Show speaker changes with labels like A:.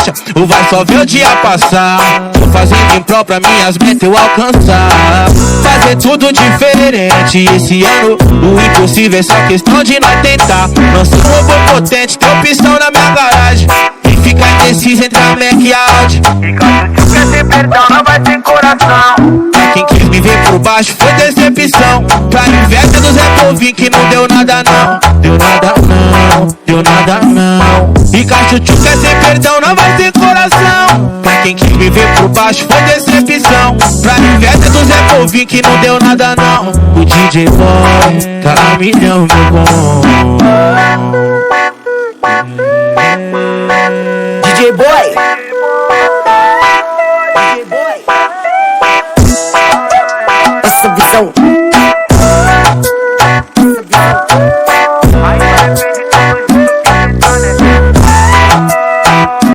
A: marcha, ou vai só ver o dia passar. Tô fazendo em prol pra minhas metas eu alcançar. Fazer tudo diferente esse ano, o impossível é só questão de nós tentar. Lança um robô potente, tem opção na minha garagem. Quem fica indeciso entre a Mac e a Audi.
B: E quando tu quer ter perdão, não vai ter coração.
A: Quem quis me ver por baixo foi decepção. Pra inveja do Zé Povinho que não deu nada não. Deu nada não, deu nada não. E Cachuchu quer ter perdão, não vai ter coração. Pra quem quis me ver por baixo foi decepção. Pra inveja do Zé Povinho que não deu nada não. O DJ Boy tá a milhão, meu bom.
C: DJ Boy